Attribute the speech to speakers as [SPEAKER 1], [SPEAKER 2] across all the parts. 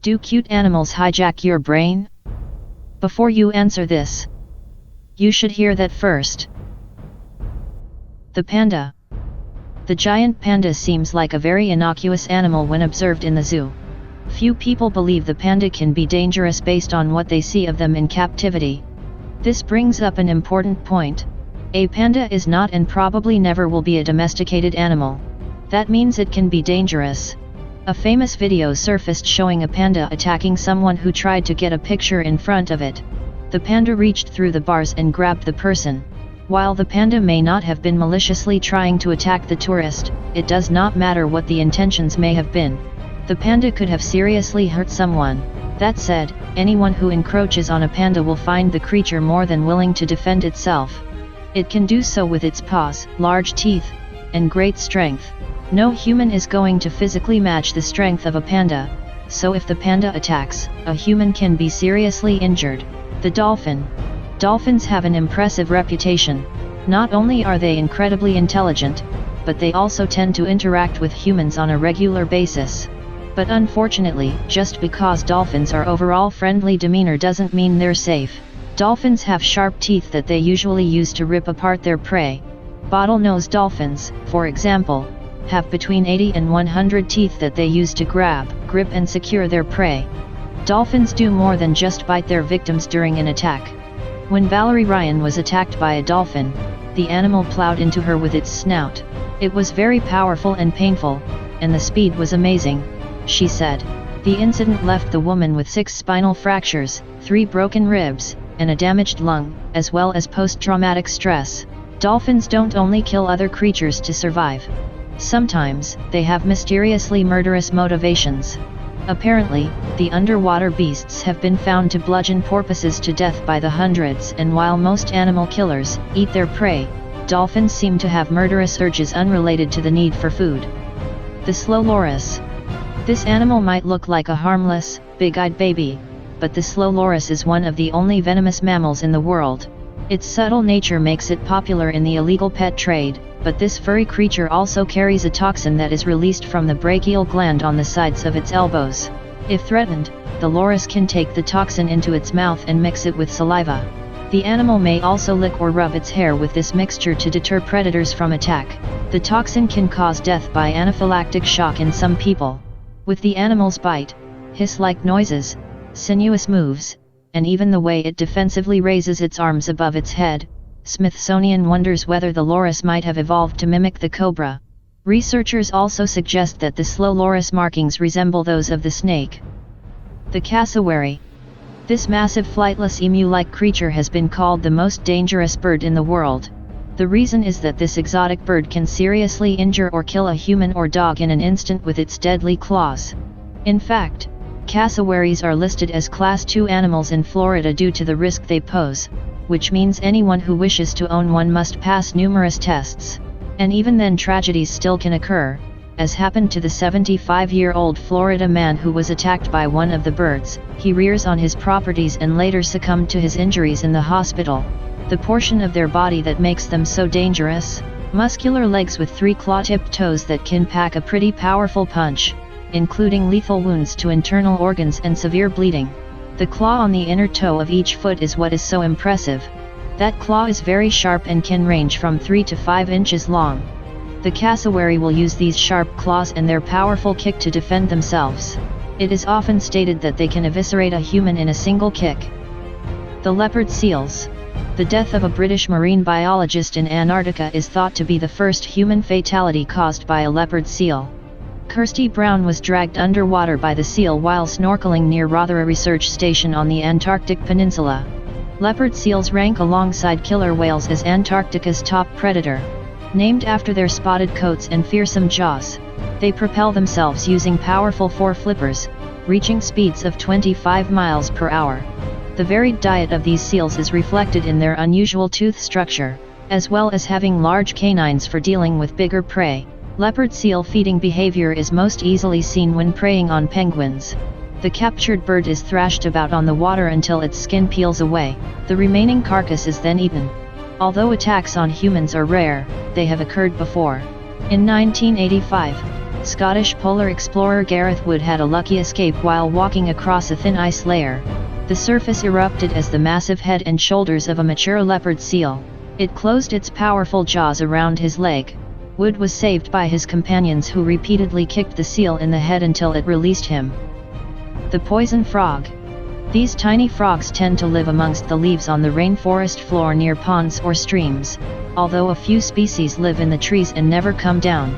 [SPEAKER 1] Do cute animals hijack your brain? Before you answer this, you should hear that first. The panda. The giant panda seems like a very innocuous animal when observed in the zoo. Few people believe the panda can be dangerous based on what they see of them in captivity. This brings up an important point. A panda is not and probably never will be a domesticated animal. That means it can be dangerous. A famous video surfaced showing a panda attacking someone who tried to get a picture in front of it. The panda reached through the bars and grabbed the person. While the panda may not have been maliciously trying to attack the tourist, it does not matter what the intentions may have been. The panda could have seriously hurt someone. That said, anyone who encroaches on a panda will find the creature more than willing to defend itself. It can do so with its paws, large teeth, and great strength. No human is going to physically match the strength of a panda, so if the panda attacks, a human can be seriously injured. The dolphin. Dolphins have an impressive reputation. Not only are they incredibly intelligent, but they also tend to interact with humans on a regular basis. But unfortunately, just because dolphins are overall friendly demeanor doesn't mean they're safe. Dolphins have sharp teeth that they usually use to rip apart their prey. Bottlenose dolphins, for example, have between 80 and 100 teeth that they use to grab, grip and secure their prey. Dolphins do more than just bite their victims during an attack. When Valerie Ryan was attacked by a dolphin, the animal plowed into her with its snout. It was very powerful and painful, and the speed was amazing, she said. The incident left the woman with 6 spinal fractures, 3 broken ribs, and a damaged lung, as well as post-traumatic stress. Dolphins don't only kill other creatures to survive. Sometimes, they have mysteriously murderous motivations. Apparently, the underwater beasts have been found to bludgeon porpoises to death by the hundreds, and while most animal killers eat their prey, dolphins seem to have murderous urges unrelated to the need for food. The slow loris. This animal might look like a harmless, big-eyed baby, but the slow loris is one of the only venomous mammals in the world. Its subtle nature makes it popular in the illegal pet trade, but this furry creature also carries a toxin that is released from the brachial gland on the sides of its elbows. If threatened, the loris can take the toxin into its mouth and mix it with saliva. The animal may also lick or rub its hair with this mixture to deter predators from attack. The toxin can cause death by anaphylactic shock in some people. With the animal's bite, hiss-like noises, sinuous moves, and even the way it defensively raises its arms above its head, Smithsonian wonders whether the loris might have evolved to mimic the cobra. Researchers also suggest that the slow loris markings resemble those of the snake. The cassowary. This massive flightless emu-like creature has been called the most dangerous bird in the world. The reason is that this exotic bird can seriously injure or kill a human or dog in an instant with its deadly claws. In fact, cassowaries are listed as Class 2 animals in Florida due to the risk they pose, which means anyone who wishes to own one must pass numerous tests. And even then tragedies still can occur, as happened to the 75-year-old Florida man who was attacked by one of the birds. He rears on his properties and later succumbed to his injuries in the hospital. The portion of their body that makes them so dangerous? Muscular legs with 3 claw-tipped toes that can pack a pretty powerful punch, including lethal wounds to internal organs and severe bleeding. The claw on the inner toe of each foot is what is so impressive. That claw is very sharp and can range from 3 to 5 inches long. The cassowary will use these sharp claws and their powerful kick to defend themselves. It is often stated that they can eviscerate a human in a single kick. The leopard seals. The death of a British marine biologist in Antarctica is thought to be the first human fatality caused by a leopard seal. Kirsty Brown was dragged underwater by the seal while snorkeling near Rothera Research Station on the Antarctic Peninsula. Leopard seals rank alongside killer whales as Antarctica's top predator. Named after their spotted coats and fearsome jaws, they propel themselves using powerful foreflippers, reaching speeds of 25 miles per hour. The varied diet of these seals is reflected in their unusual tooth structure, as well as having large canines for dealing with bigger prey. Leopard seal feeding behavior is most easily seen when preying on penguins. The captured bird is thrashed about on the water until its skin peels away. The remaining carcass is then eaten. Although attacks on humans are rare, they have occurred before. In 1985, Scottish polar explorer Gareth Wood had a lucky escape while walking across a thin ice layer. The surface erupted as the massive head and shoulders of a mature leopard seal. It closed its powerful jaws around his leg. Wood was saved by his companions who repeatedly kicked the seal in the head until it released him. The poison frog. These tiny frogs tend to live amongst the leaves on the rainforest floor near ponds or streams, although a few species live in the trees and never come down.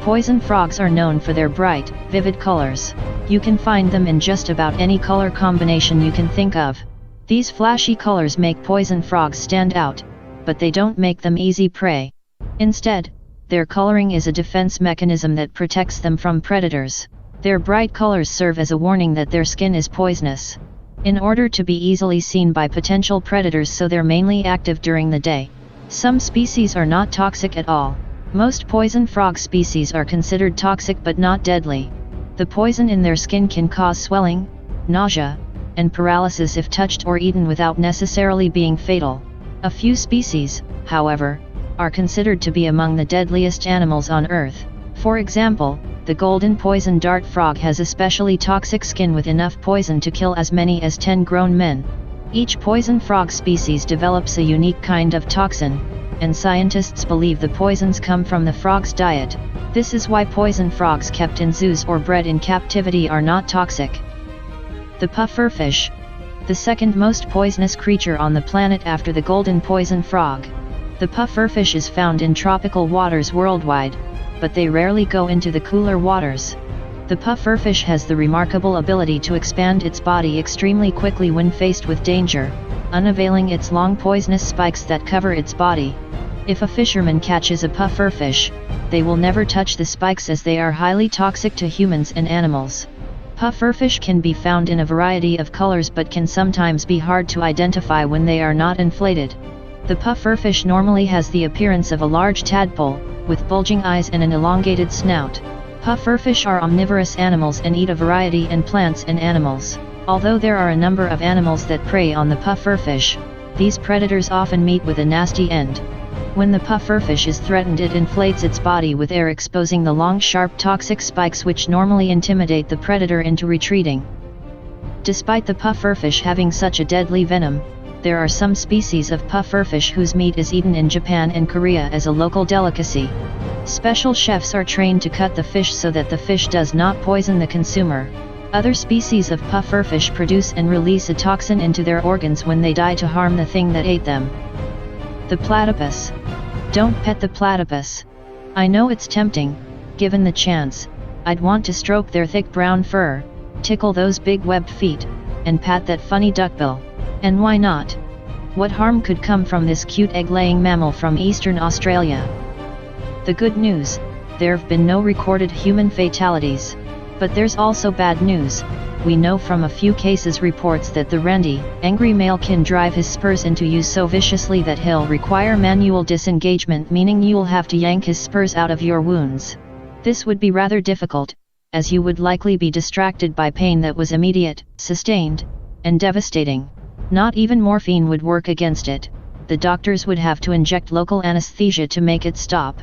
[SPEAKER 1] Poison frogs are known for their bright, vivid colors. You can find them in just about any color combination you can think of. These flashy colors make poison frogs stand out, but they don't make them easy prey. Instead, their coloring is a defense mechanism that protects them from predators. Their bright colors serve as a warning that their skin is poisonous, in order to be easily seen by potential predators, so they're mainly active during the day. Some species are not toxic at all. Most poison frog species are considered toxic but not deadly. The poison in their skin can cause swelling, nausea, and paralysis if touched or eaten without necessarily being fatal. A few species, however, are considered to be among the deadliest animals on Earth. For example, the golden poison dart frog has especially toxic skin with enough poison to kill as many as 10 grown men. Each poison frog species develops a unique kind of toxin, and scientists believe the poisons come from the frog's diet. This is why poison frogs kept in zoos or bred in captivity are not toxic. The pufferfish, the second most poisonous creature on the planet after the golden poison frog. The pufferfish is found in tropical waters worldwide, but they rarely go into the cooler waters. The pufferfish has the remarkable ability to expand its body extremely quickly when faced with danger, unveiling its long poisonous spikes that cover its body. If a fisherman catches a pufferfish, they will never touch the spikes as they are highly toxic to humans and animals. Pufferfish can be found in a variety of colors but can sometimes be hard to identify when they are not inflated. The pufferfish normally has the appearance of a large tadpole, with bulging eyes and an elongated snout. Pufferfish are omnivorous animals and eat a variety of plants and animals. Although there are a number of animals that prey on the pufferfish, these predators often meet with a nasty end. When the pufferfish is threatened, it inflates its body with air, exposing the long, sharp, toxic spikes which normally intimidate the predator into retreating. Despite the pufferfish having such a deadly venom, there are some species of pufferfish whose meat is eaten in Japan and Korea as a local delicacy. Special chefs are trained to cut the fish so that the fish does not poison the consumer. Other species of pufferfish produce and release a toxin into their organs when they die to harm the thing that ate them. The platypus. Don't pet the platypus. I know it's tempting. Given the chance, I'd want to stroke their thick brown fur, tickle those big webbed feet, and pat that funny duckbill. And why not? What harm could come from this cute egg-laying mammal from eastern Australia? The good news, there've been no recorded human fatalities. But there's also bad news. We know from a few cases reports that the randy, angry male can drive his spurs into you so viciously that he'll require manual disengagement, meaning you'll have to yank his spurs out of your wounds. This would be rather difficult, as you would likely be distracted by pain that was immediate, sustained, and devastating. Not even morphine would work against it. The doctors would have to inject local anesthesia to make it stop.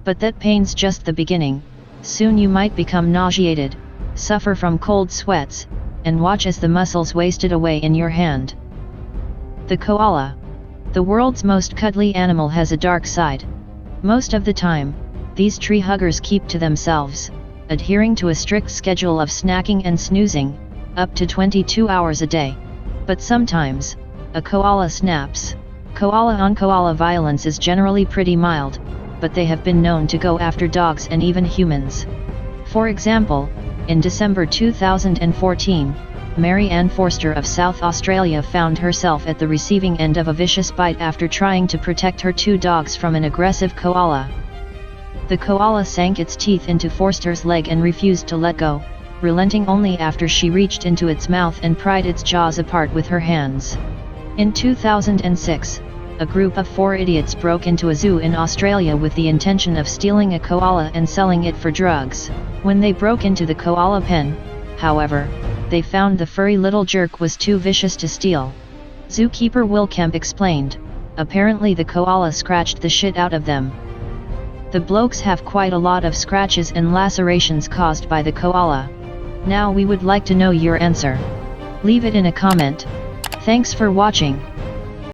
[SPEAKER 1] But that pain's just the beginning. Soon you might become nauseated, suffer from cold sweats, and watch as the muscles wasted away in your hand. The koala. The world's most cuddly animal has a dark side. Most of the time, these tree huggers keep to themselves, adhering to a strict schedule of snacking and snoozing, up to 22 hours a day. But sometimes, a koala snaps. Koala-on-koala violence is generally pretty mild, but they have been known to go after dogs and even humans. For example, in December 2014, Mary Ann Forster of South Australia found herself at the receiving end of a vicious bite after trying to protect her 2 dogs from an aggressive koala. The koala sank its teeth into Forster's leg and refused to let go, relenting only after she reached into its mouth and pried its jaws apart with her hands. In 2006, a group of 4 idiots broke into a zoo in Australia with the intention of stealing a koala and selling it for drugs. When they broke into the koala pen, however, they found the furry little jerk was too vicious to steal. Zookeeper Will Kemp explained, apparently the koala scratched the shit out of them. The The blokes have quite a lot of scratches and lacerations caused by the koala. Now we would like to know your answer. Leave it in a comment. Thanks for watching.